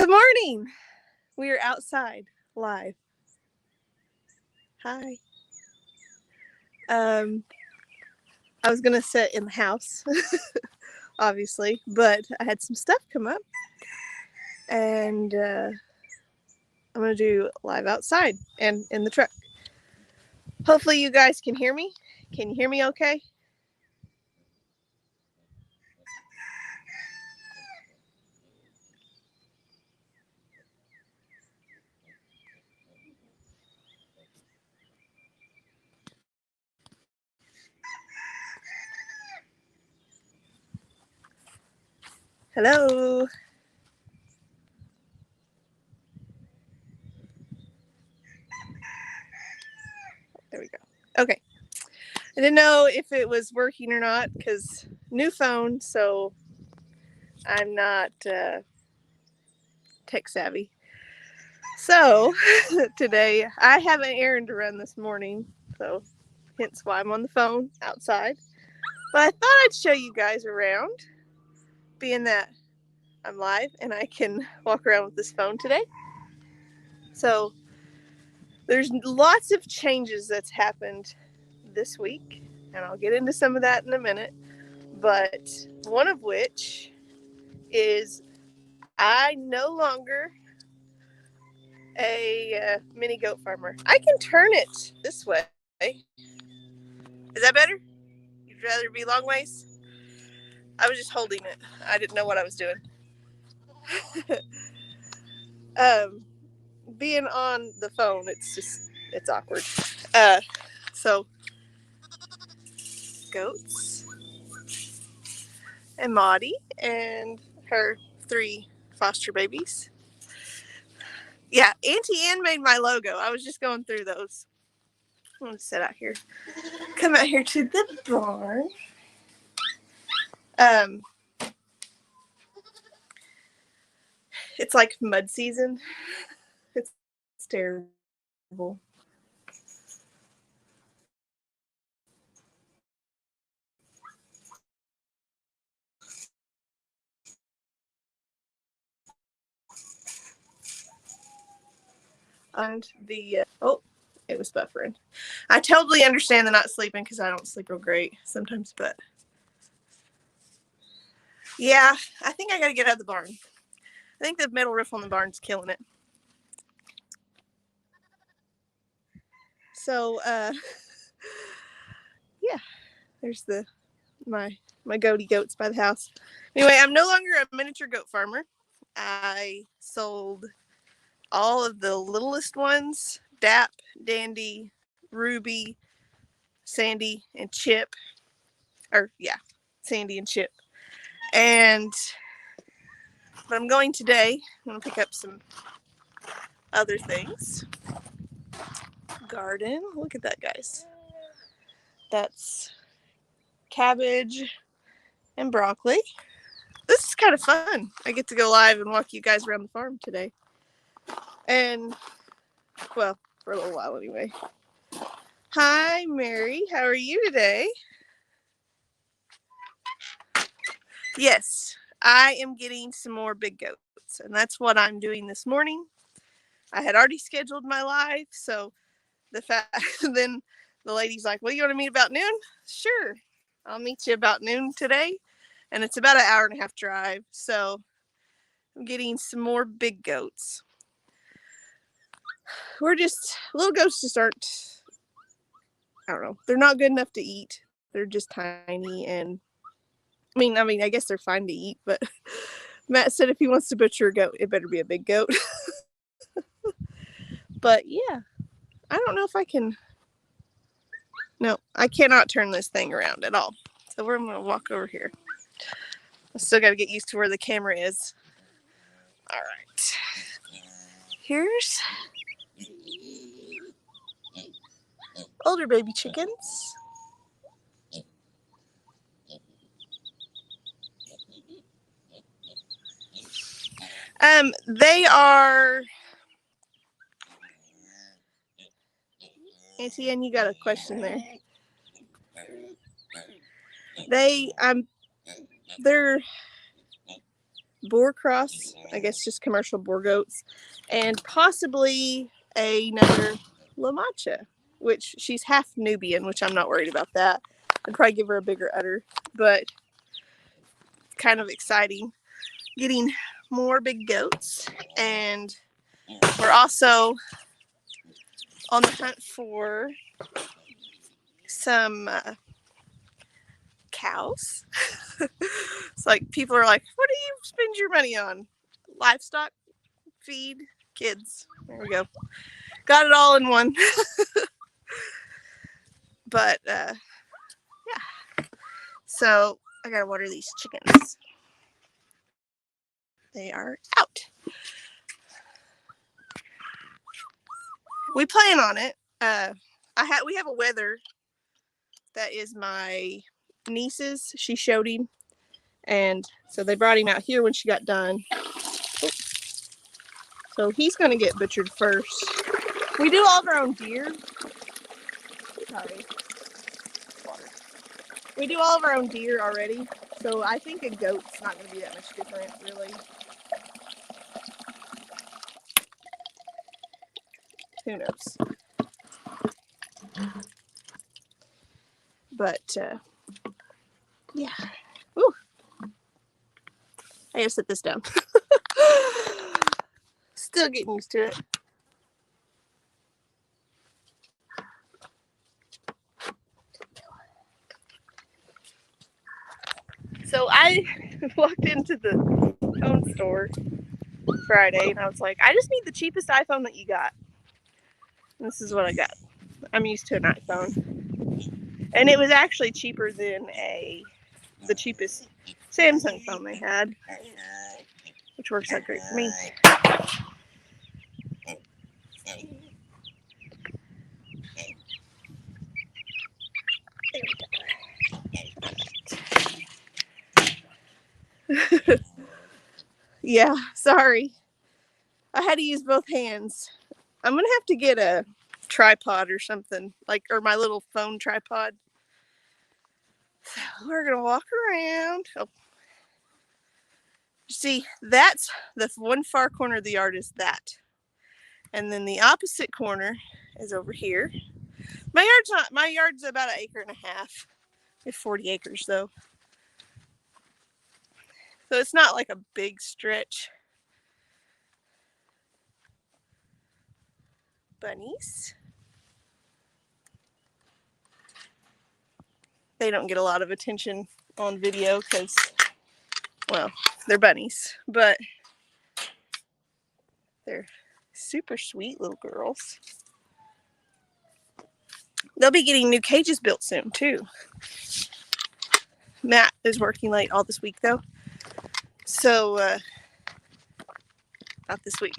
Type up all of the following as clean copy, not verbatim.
Good morning. We are outside live. Hi. I was gonna sit in the house, obviously, but I had some stuff come up, and I'm gonna do live outside and in the truck. Hopefully, you guys can hear me. Can you hear me okay? Hello. There we go. Okay. I didn't know if it was working or not because new phone, so I'm not tech savvy. So today I have an errand to run this morning, so hence why I'm on the phone outside. But I thought I'd show you guys around, being that I'm live and I can walk around with this phone today. So there's lots of changes that's happened this week, and I'll get into some of that in a minute. But one of which is I no longer a mini goat farmer. I can turn it this way. Is that better? You'd rather be long ways? I was just holding it. I didn't know what I was doing. Being on the phone, it's awkward. So goats and Maudie and her 3 foster babies. Yeah, Auntie Ann made my logo. I was just going through those. I'm gonna sit out here. Come out here to the barn. It's like mud season. It's terrible. And it was buffering. I totally understand the not sleeping because I don't sleep real great sometimes, but yeah, I think I gotta get out of the barn. I think the metal roof on the barn's killing it. So yeah, there's my goaty goats by the house. Anyway, I'm no longer a miniature goat farmer. I sold all of the littlest ones, Dap, Dandy, Ruby, Sandy, and Chip. Sandy and Chip. But I'm going today. I'm going to pick up some other things. Garden. Look at that, guys. That's cabbage and broccoli. This is kind of fun. I get to go live and walk you guys around the farm today. And, well, for a little while anyway. Hi, Mary. How are you today? Yes, I am getting some more big goats, and that's what I'm doing this morning. I had already scheduled my live, so then the lady's like, well, you want to meet about noon? Sure, I'll meet you about noon today, and it's about an hour and a half drive, so I'm getting some more big goats. Little goats just aren't, I don't know, they're not good enough to eat. They're just tiny, and I mean, I guess they're fine to eat, but Matt said if he wants to butcher a goat, it better be a big goat. But yeah, I don't know if I can. No, I cannot turn this thing around at all. So we're going to walk over here. I still got to get used to where the camera is. All right. Here's older baby chickens. They are. Auntie Ann, you got a question there. They're boar cross, I guess just commercial boar goats, and possibly another La Mancha, which she's half Nubian, which I'm not worried about that. I'd probably give her a bigger udder, but kind of exciting. Getting more big goats, and we're also on the hunt for some cows. It's like people are like, what do you spend your money on? Livestock, feed, kids. There we go. Got it all in one. But yeah. So I gotta water these chickens. They are out. We plan on it. We have a wether that is my niece's. She showed him, and so they brought him out here when she got done. So he's gonna get butchered first. We do all of our own deer. Sorry. We do all of our own deer already, so I think a goat's not gonna be that much different, really. Who knows? But yeah. Ooh. I gotta sit this down. Still getting used to it. So I walked into the phone store Friday and I was like, I just need the cheapest iPhone that you got. And this is what I got. I'm used to an iPhone. And it was actually cheaper than the cheapest Samsung phone they had, which works out great for me. Yeah, sorry. I had to use both hands. I'm gonna have to get a tripod or something, or my little phone tripod. So we're gonna walk around. Oh. See, that's the one far corner of the yard is that. And then the opposite corner is over here. My yard's about 1.5 acres. We have 40 acres though. So it's not like a big stretch. Bunnies. They don't get a lot of attention on video because, well, they're bunnies, but they're super sweet little girls. They'll be getting new cages built soon too. Matt is working late all this week though. So, not this week.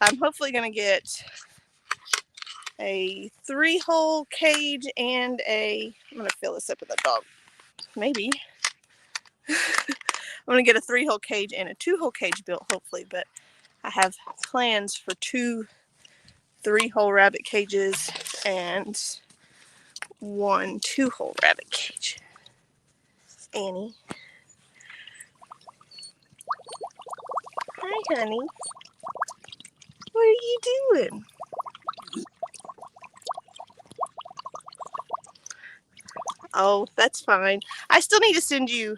I'm hopefully going to get a 3-hole cage and I'm going to fill this up with a dog. Maybe. I'm going to get a 3-hole cage and a 2-hole cage built, hopefully, but I have plans for 2 3-hole rabbit cages and 1 2-hole rabbit cage. Annie. Hi, honey. What are you doing? Oh, that's fine. I still need to send you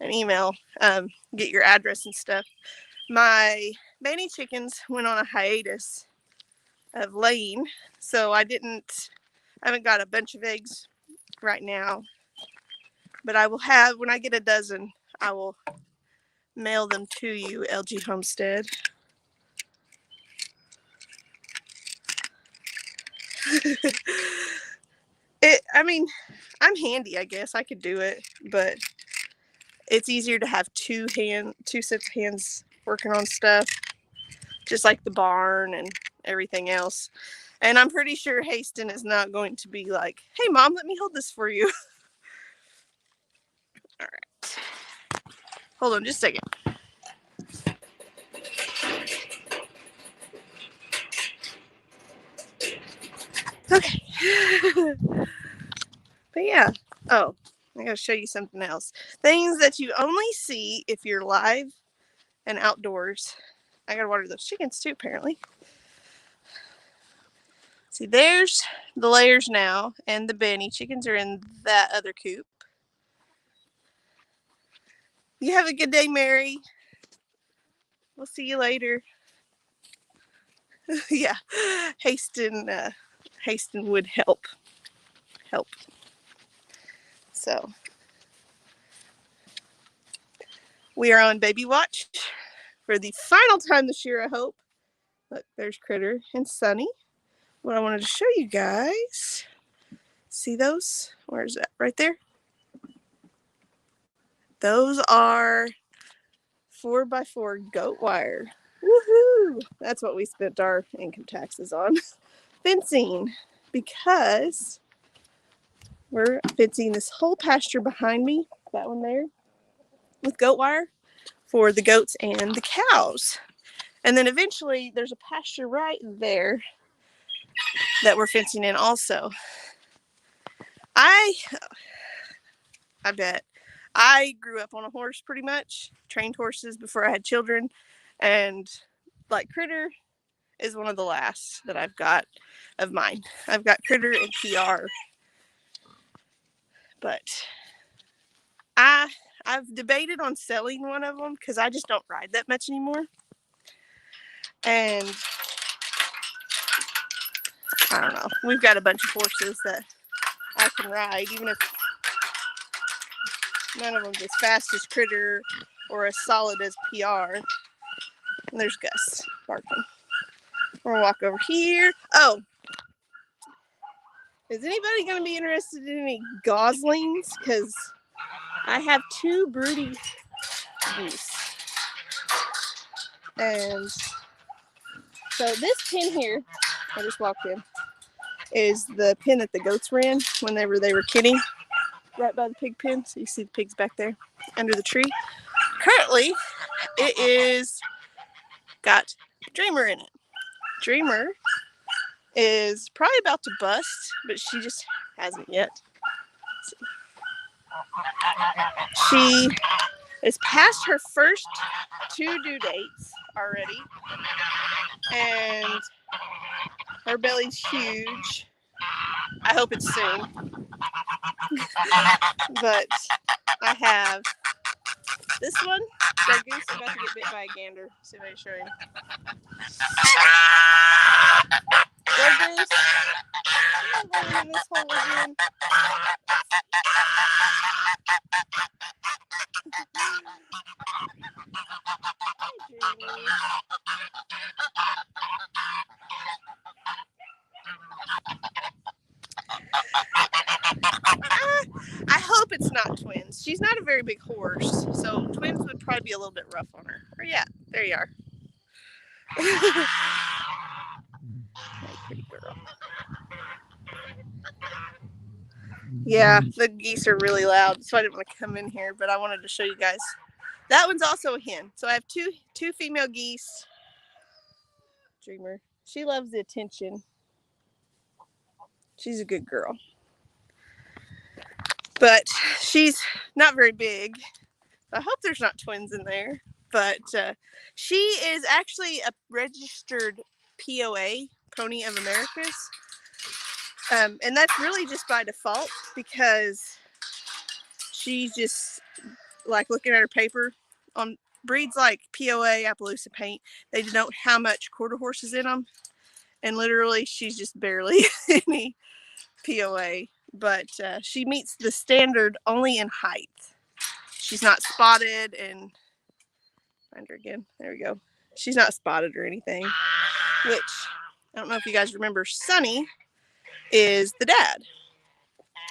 an email, get your address and stuff. My baby chickens went on a hiatus of laying, so I haven't got a bunch of eggs right now, but I will have, when I get a dozen, I will mail them to you, LG Homestead. I'm handy, I guess. I could do it, but it's easier to have 2 sets of hands working on stuff, just like the barn and everything else. And I'm pretty sure Haston is not going to be like, hey, Mom, let me hold this for you. All right. Hold on just a second. Okay. But yeah. Oh, I gotta show you something else. Things that you only see if you're live and outdoors. I gotta water those chickens too, apparently. See, there's the layers now, and the Benny chickens are in that other coop. You have a good day, Mary. We'll see you later. Yeah, Haston would help. So we are on baby watch for the final time this year, I hope. Look, there's Critter and Sunny. What I wanted to show you guys. See those? Where's that? Right there? Those are 4x4 goat wire. Woohoo! That's what we spent our income taxes on. Fencing. Because we're fencing this whole pasture behind me, that one there, with goat wire for the goats and the cows. And then eventually there's a pasture right there that we're fencing in also. I bet. I grew up on a horse pretty much, trained horses before I had children, and like Critter is one of the last that I've got of mine. I've got Critter and PR. But I've debated on selling one of them because I just don't ride that much anymore. And I don't know. We've got a bunch of horses that I can ride, even if none of them's as fast as Critter or as solid as PR. And there's Gus barking. We're gonna walk over here. Oh, is anybody gonna be interested in any goslings? Because I have 2 broody geese. And so this pen here, I just walked in, is the pen that the goats were in whenever they were kidding, right by the pig pen. So you see the pigs back there under the tree. Currently, it is got Dreamer in it. Dreamer is probably about to bust, but she just hasn't yet. She is past her first 2 due dates already, and her belly's huge. I hope it's soon. But I have this one. That goose is about to get bit by a gander. See if I can show you. Go goose. I'm going in this hole again. I hope it's not twins. She's not a very big horse, so twins would probably be a little bit rough on her. Or yeah, there you are. Pretty girl. Yeah, the geese are really loud, so I didn't want to come in here, but I wanted to show you guys. That one's also a hen. So I have two female geese. Dreamer. She loves the attention. She's a good girl. But she's not very big. I hope there's not twins in there. But she is actually a registered POA, Pony of Americas. And that's really just by default because she's just like looking at her paper on breeds like POA, Appaloosa Paint. They denote how much quarter horse is in them. And literally she's just barely any POA. But she meets the standard only in height. She's not spotted and find her again. There we go. She's not spotted or anything. Which I don't know if you guys remember. Sunny is the dad.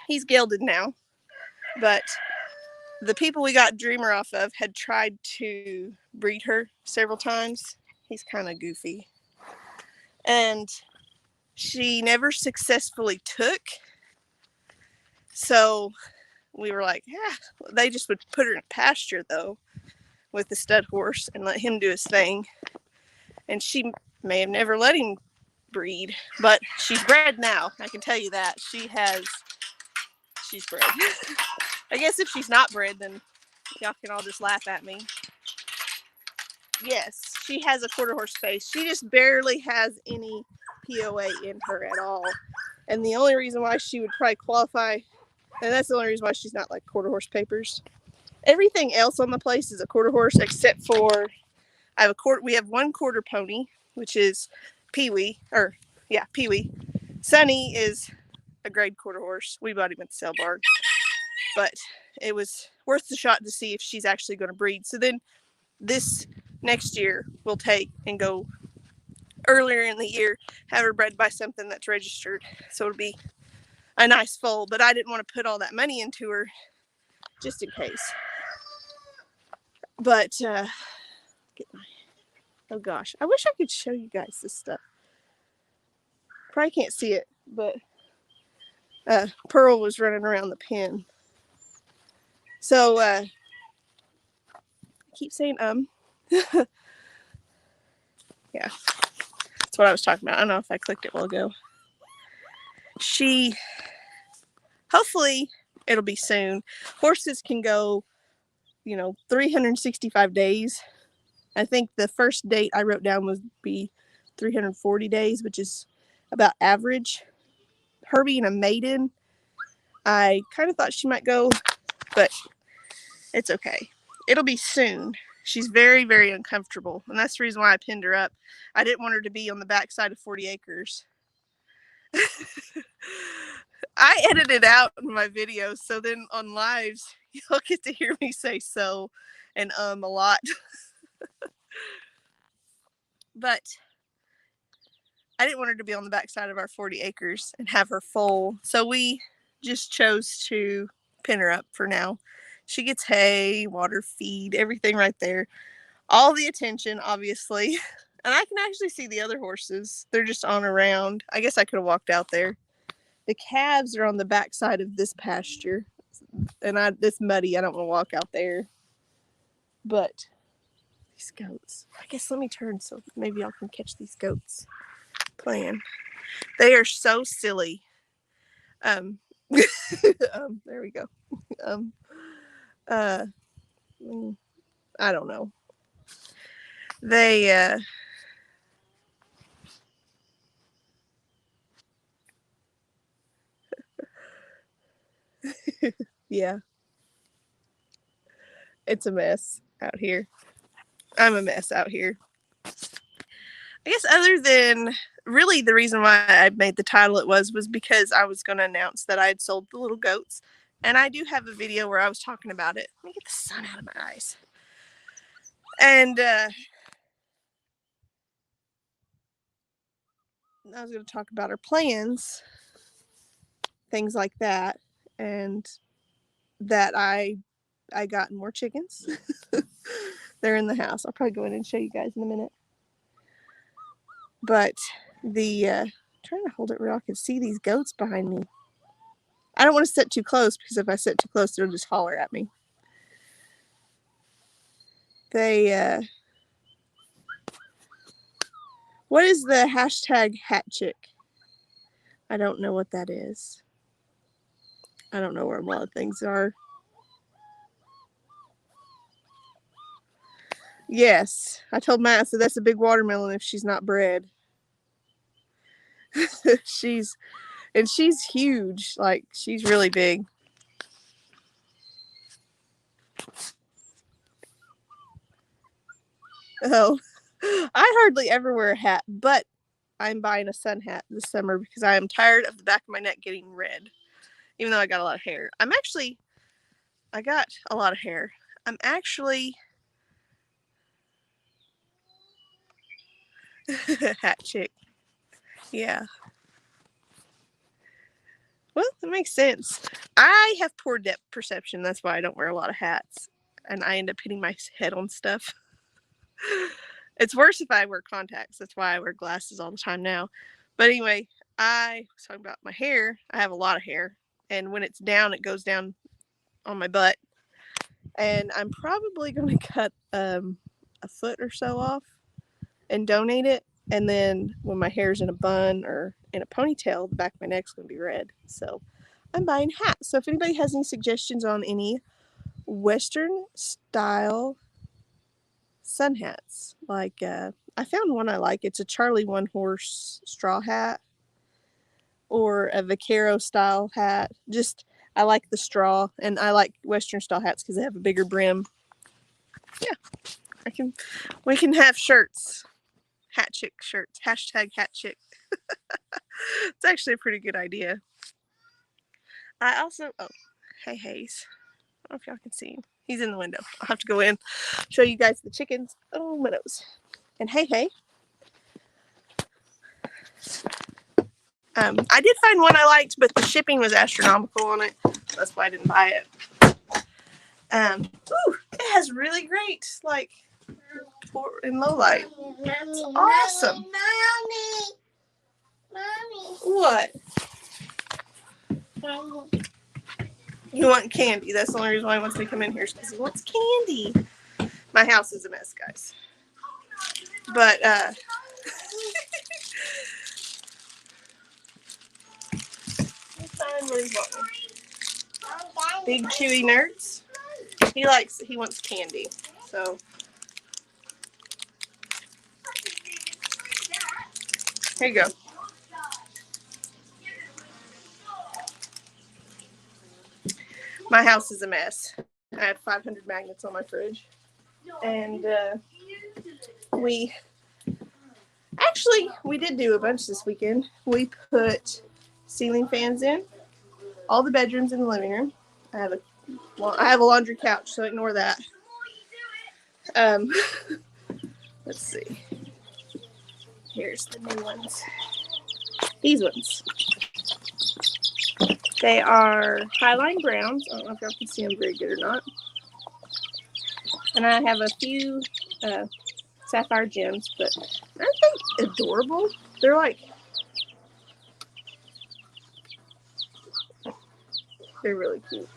He's gelded now, but the people we got Dreamer off of had tried to breed her several times. He's kind of goofy, and she never successfully took. So we were like, yeah, they just would put her in pasture though with the stud horse and let him do his thing. And she may have never let him breed, but she's bred now. I can tell you that. She's bred. I guess if she's not bred, then y'all can all just laugh at me. Yes, she has a quarter horse face. She just barely has any POA in her at all. And the only reason why she would probably qualify, and that's the only reason why she's not like quarter horse papers. Everything else on the place is a quarter horse except for we have one quarter pony, which is Pee-wee, Pee-wee. Sunny is a grade quarter horse. We bought him at the sale barn, but it was worth the shot to see if she's actually going to breed. So then this next year we'll take and go earlier in the year, have her bred by something that's registered. So it'll be a nice foal, but I didn't want to put all that money into her just in case. But oh gosh, I wish I could show you guys this stuff. Probably can't see it, but Pearl was running around the pen. So I keep saying yeah, that's what I was talking about. I don't know if I clicked it a while ago. Hopefully it'll be soon. Horses can go, 365 days. I think the first date I wrote down would be 340 days, which is about average. Her being a maiden, I kind of thought she might go, but it's okay. It'll be soon. She's very, very uncomfortable, and that's the reason why I pinned her up. I didn't want her to be on the backside of 40 acres. I edit it out in my videos, so then on lives, you'll get to hear me say so and a lot. But I didn't want her to be on the backside of our 40 acres and have her foal, so we just chose to pin her up for now. She gets hay, water, feed, everything right there. All the attention, obviously. And I can actually see the other horses. They're just on around. I guess I could have walked out there. The calves are on the backside of this pasture. And it's muddy. I don't want to walk out there. But these goats. I guess let me turn so maybe y'all can catch these goats playing. They are so silly. There we go. I don't know. They yeah. It's a mess out here. I'm a mess out here. I guess other than really the reason why I made the title it was because I was going to announce that I had sold the little goats. And I do have a video where I was talking about it. Let me get the sun out of my eyes. And I was going to talk about our plans, things like that, and that I got more chickens. They're in the house. I'll probably go in and show you guys in a minute. But I'm trying to hold it where I can see these goats behind me. I don't want to sit too close because if I sit too close, they'll just holler at me. What is the hashtag hat chick? I don't know what that is. I don't know where a lot of things are. Yes, I told Matt, I said that's a big watermelon if she's not bred. she's huge. Like, she's really big. Oh, I hardly ever wear a hat, but I'm buying a sun hat this summer because I am tired of the back of my neck getting red, even though I got a lot of hair. I got a lot of hair. I'm actually hat chick. Yeah. Well, that makes sense. I have poor depth perception. That's why I don't wear a lot of hats. And I end up hitting my head on stuff. It's worse if I wear contacts. That's why I wear glasses all the time now. But anyway, I was talking about my hair. I have a lot of hair. And when it's down, it goes down on my butt. And I'm probably going to cut a foot or so off and donate it. And then when my hair's in a bun or in a ponytail, the back of my neck's going to be red. So I'm buying hats. So if anybody has any suggestions on any Western style sun hats, like I found one I like. It's a Charlie One Horse straw hat or a vaquero style hat. Just I like the straw, and I like Western style hats because they have a bigger brim. Yeah, we can have shirts, hat chick shirts. Hashtag hat chick. It's actually a pretty good idea. I also hey Hayes. I don't know if y'all can see him. He's in the window. I'll have to go in, show you guys the chickens. Oh, my nose. And hey. I did find one I liked, but the shipping was astronomical on it. That's why I didn't buy it. It has really great, like, in low light. It's awesome. Mommy. What? You want candy. That's the only reason why he wants me to come in here is because he wants candy. My house is a mess, guys. But, find what he's wanting. Big chewy nerds. He wants candy. So here you go. My house is a mess. I have 500 magnets on my fridge. And we did do a bunch this weekend. We put ceiling fans in all the bedrooms in the living room. I have a laundry couch, so ignore that. Let's see. Here's the new ones. These ones. They are Highline Browns. I don't know if y'all can see them very good or not. And I have a few Sapphire Gems, but aren't they adorable? They're really cute.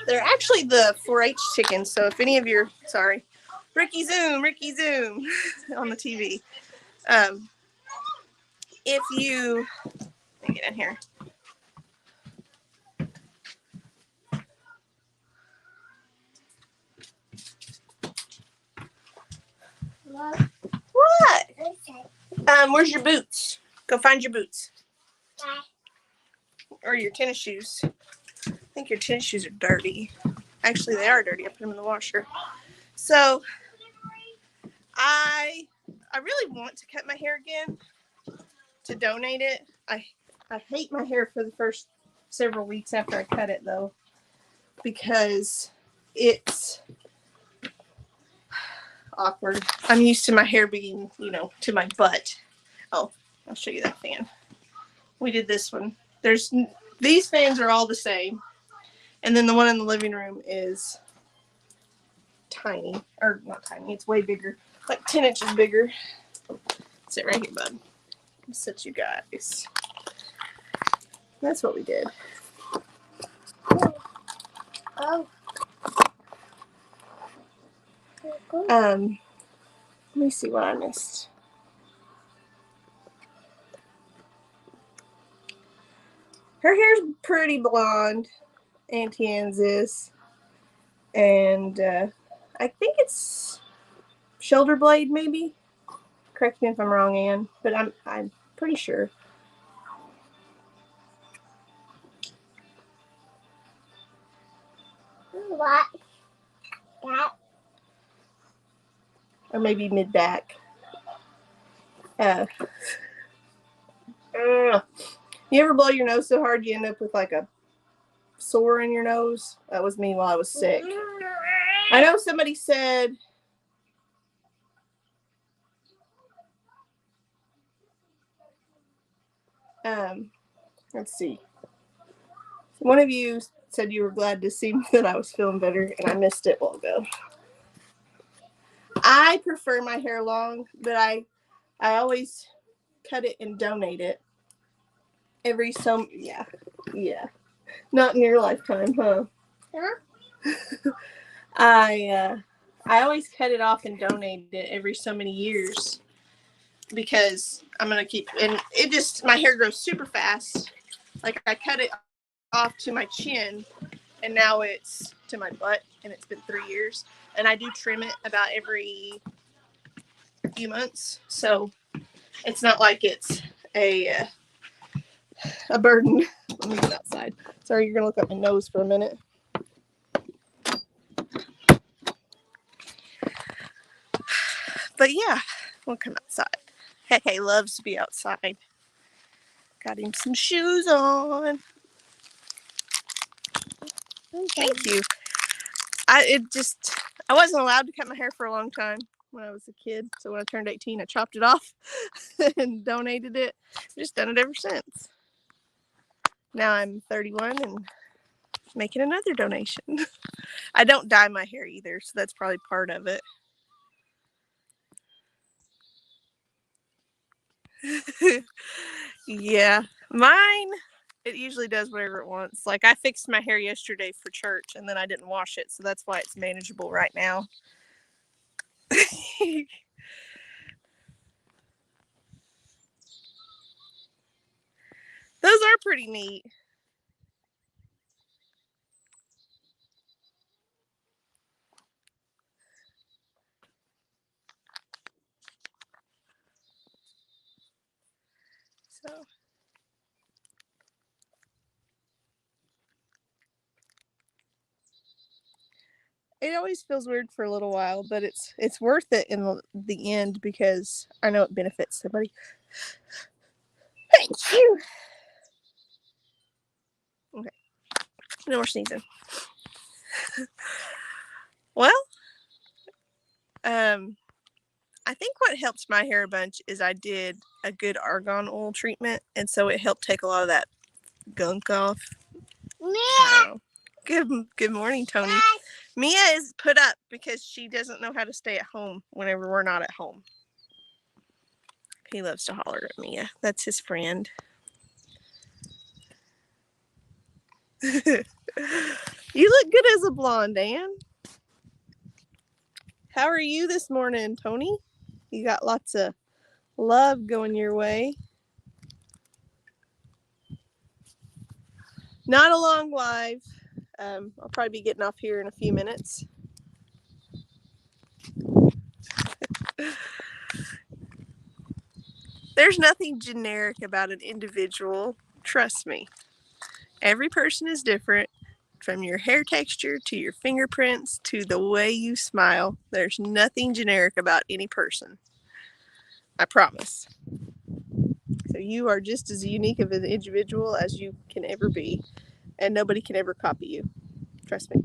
They're actually the 4-H chickens, so if any of your, sorry, Ricky Zoom on the TV. If you, let me get in here. What? Where's your boots? Go find your boots. Or your tennis shoes. I think your tennis shoes are dirty. Actually, they are dirty. I put them in the washer. So, I really want to cut my hair again to donate it. I hate my hair for the first several weeks after I cut it, though, because it's awkward. I'm used to my hair being, to my butt. Oh, I'll show you that fan. We did this one. These fans are all the same. And then the one in the living room is tiny. Or not tiny, it's way bigger. Like 10 inches bigger. Sit right here, bud. I'll sit you guys. That's what we did. Oh. Let me see what I missed. Her hair's pretty blonde. Auntie Anne's is. And I think it's shoulder blade, maybe. Correct me if I'm wrong, Anne, but I'm pretty sure. What? That? Or maybe mid back. You ever blow your nose so hard you end up with like a sore in your nose? That was me while I was sick. I know somebody said let's see. One of you said you were glad to see that I was feeling better, and I missed it a while ago. I prefer my hair long, but I always cut it and donate it every yeah. Not in your lifetime, huh? I always cut it off and donate it every so many years because I'm going to keep, and it just, my hair grows super fast. Like I cut it off to my chin and now it's to my butt, and it's been 3 years. And I do trim it about every few months. So it's not like it's a burden. Let me get outside. Sorry, you're going to look at my nose for a minute. But yeah, we'll come outside. Heck, loves to be outside. Got him some shoes on. Thank you. I wasn't allowed to cut my hair for a long time when I was a kid. So when I turned 18, I chopped it off and donated it. I've just done it ever since. Now I'm 31 and making another donation. I don't dye my hair either, so that's probably part of it. Yeah, mine, it usually does whatever it wants. Like I fixed my hair yesterday for church and then I didn't wash it, so that's why it's manageable right now. Those are pretty neat. So it always feels weird for a little while, but it's worth it in the end because I know it benefits somebody. Thank you. Okay, no more sneezing. Well, I think what helps my hair a bunch is I did a good argan oil treatment, and so it helped take a lot of that gunk off. Good morning, Tony. Mia is put up because she doesn't know how to stay at home whenever we're not at home. He loves to holler at Mia. That's his friend. You look good as a blonde, Ann. How are you this morning, Tony? You got lots of love going your way. Not a long live. I'll probably be getting off here in a few minutes. There's nothing generic about an individual. Trust me. Every person is different. From your hair texture to your fingerprints to the way you smile. There's nothing generic about any person. I promise. So you are just as unique of an individual as you can ever be. And nobody can ever copy you. Trust me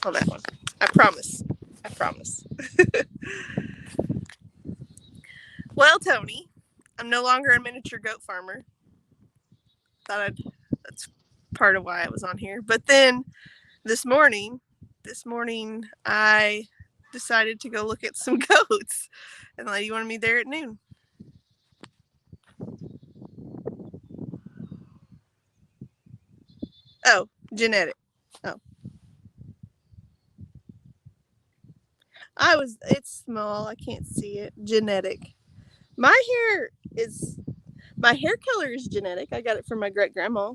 on that one. I promise. I promise. Well, Tony, I'm no longer a miniature goat farmer. That's part of why I was on here. But then this morning, I decided to go look at some goats. And the lady wanted me there at noon. Oh, genetic. Oh. It's small. I can't see it. Genetic. My hair color is genetic. I got it from my great grandma.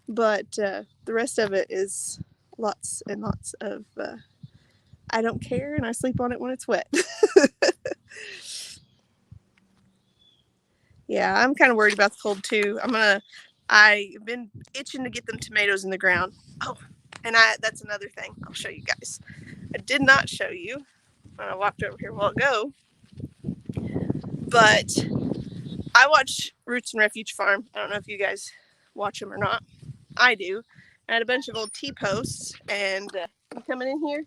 But the rest of it is lots and lots of, I don't care and I sleep on it when it's wet. Yeah, I'm kind of worried about the cold too. I've been itching to get them tomatoes in the ground. Oh, and that's another thing I'll show you guys. I did not show you when I walked over here a while ago, but I watch Roots and Refuge Farm. I don't know if you guys watch them or not. I do. I had a bunch of old T-posts, and I'm coming in here.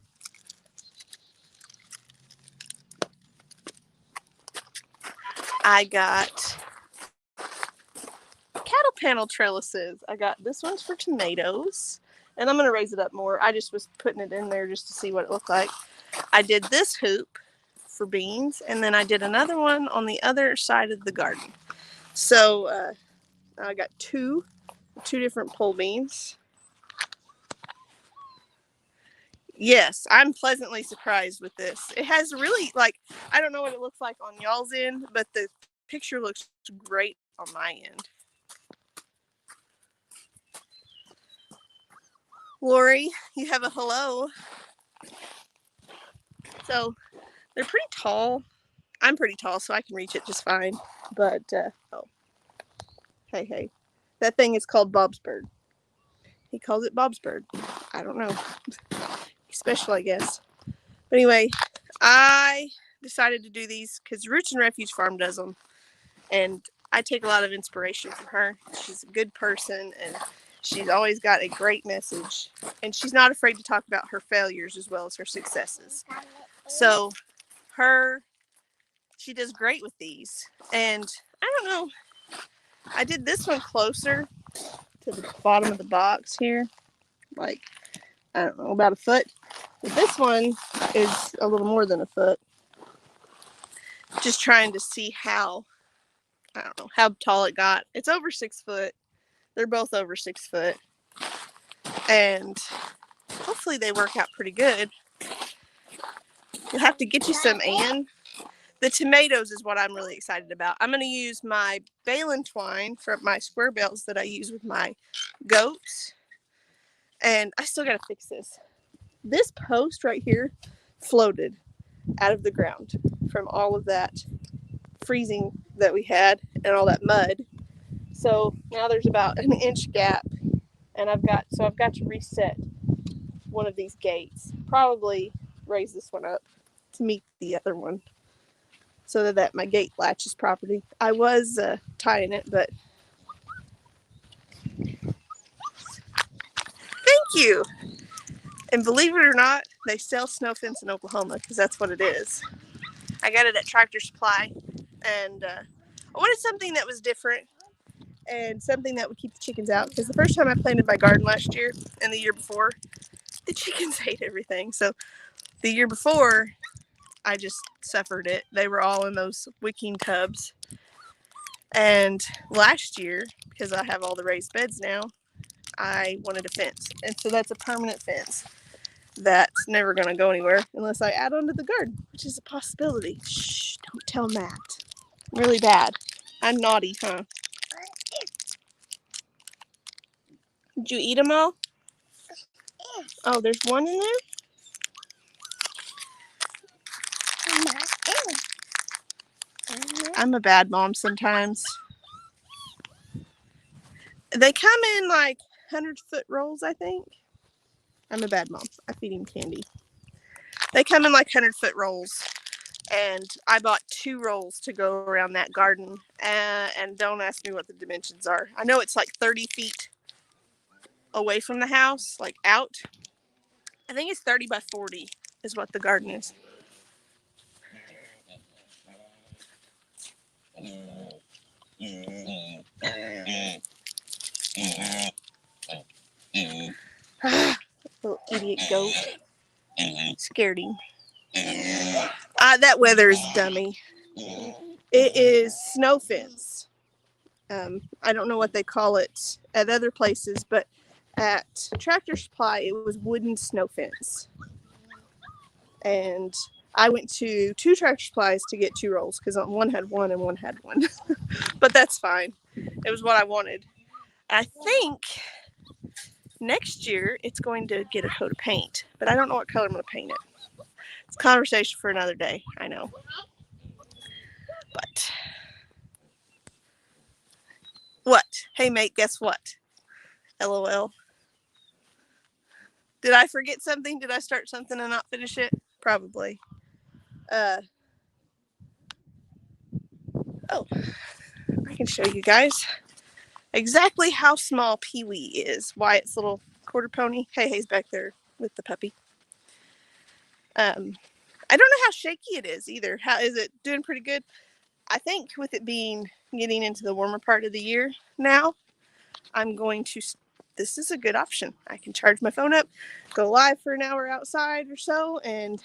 I got cattle panel trellises. I got this one's for tomatoes, and I'm going to raise it up more. I just was putting it in there just to see what it looked like. I did this hoop for beans, and then I did another one on the other side of the garden. So I got two different pole beans. Yes, I'm pleasantly surprised with this. It has really, like, I don't know what it looks like on y'all's end, but the picture looks great on my end. Lori, you have a hello. So they're pretty tall. I'm pretty tall, so I can reach it just fine. But, oh, hey. That thing is called Bob's Bird. He calls it Bob's Bird. I don't know. He's special, I guess. But anyway, I decided to do these because Roots and Refuge Farm does them. And I take a lot of inspiration from her. She's a good person, and she's always got a great message. And she's not afraid to talk about her failures as well as her successes. So she does great with these. And I don't know, I did this one closer to the bottom of the box here. Like, I don't know, about a foot. But this one is a little more than a foot. Just trying to see how tall it got. It's over 6 foot. They're both over 6 foot. And hopefully they work out pretty good. You'll have to get you some, Ann. The tomatoes is what I'm really excited about. I'm going to use my balin twine from my square belts that I use with my goats. And I still got to fix this. This post right here floated out of the ground from all of that freezing that we had and all that mud. So now there's about an inch gap, and I've got to reset one of these gates. Probably raise this one up to meet the other one, so that my gate latches properly. I was tying it, but thank you. And believe it or not, they sell snow fence in Oklahoma because that's what it is. I got it at Tractor Supply, and I wanted something that was different and something that would keep the chickens out, because the first time I planted my garden last year and the year before, the chickens ate everything. So the year before, I just suffered it. They were all in those wicking tubs. And last year, because I have all the raised beds now, I wanted a fence. And so that's a permanent fence that's never going to go anywhere unless I add on to the garden, which is a possibility. Shh, don't tell Matt. I'm really bad. I'm naughty, huh? Did you eat them all? Oh, there's one in there? I'm a bad mom sometimes. They come in like 100-foot rolls, I think. I'm a bad mom. I feed him candy. They come in like 100-foot rolls. And I bought 2 rolls to go around that garden. And don't ask me what the dimensions are. I know it's like 30 feet away from the house, like out. I think it's 30 by 40 is what the garden is. Little idiot goat. Scared him. That weather is dummy. It is snow fence. I don't know what they call it at other places, but at Tractor Supply, it was wooden snow fence. And I went to 2 Tractor Supplies to get 2 rolls because one had one and one had one. But that's fine. It was what I wanted. I think next year it's going to get a coat of paint, but I don't know what color I'm going to paint it. It's a conversation for another day, I know. But what? Hey, mate, guess what? LOL. Did I forget something? Did I start something and not finish it? Probably. Oh, I can show you guys exactly how small Pee-wee is. Wyatt's little quarter pony. Hey-hey's back there with the puppy. I don't know how shaky it is either. How is it doing? Pretty good. I think with it getting into the warmer part of the year now, I'm going to. This is a good option. I can charge my phone up, go live for an hour outside or so, and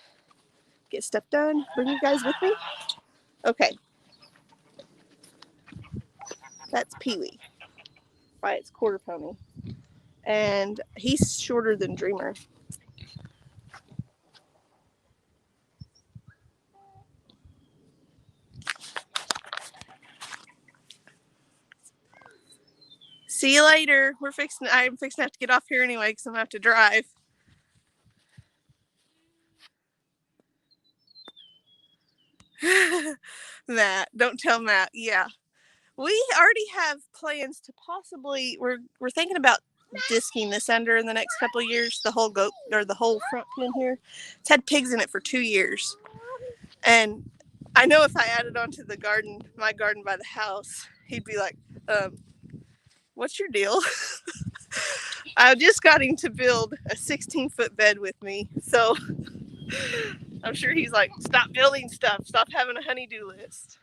get stuff done. Bring you guys with me. Okay. That's Pee-wee. Wyatt's quarter pony. And he's shorter than Dreamer. See you later. I'm fixing to have to get off here anyway because I'm going to have to drive. Matt, don't tell Matt. Yeah. We already have plans to possibly, we're thinking about disking this under in the next couple of years, the whole goat or the whole front pen here. It's had pigs in it for 2 years. And I know if I added onto the garden, my garden by the house, he'd be like, what's your deal? I just got him to build a 16-foot bed with me. So I'm sure he's like, stop building stuff. Stop having a honey-do list.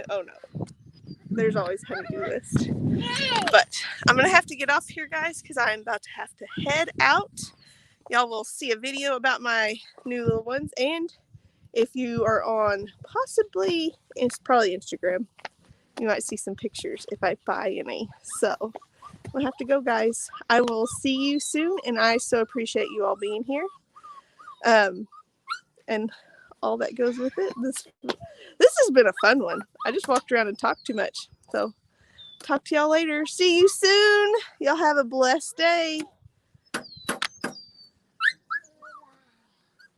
Oh no. There's always a honey-do list. But I'm going to have to get off here, guys, because I'm about to have to head out. Y'all will see a video about my new little ones. And if you are on it's probably Instagram, you might see some pictures if I buy any. So we'll have to go, guys. I will see you soon, and I so appreciate you all being here. And all that goes with it. This has been a fun one. I just walked around and talked too much. So talk to y'all later. See you soon. Y'all have a blessed day.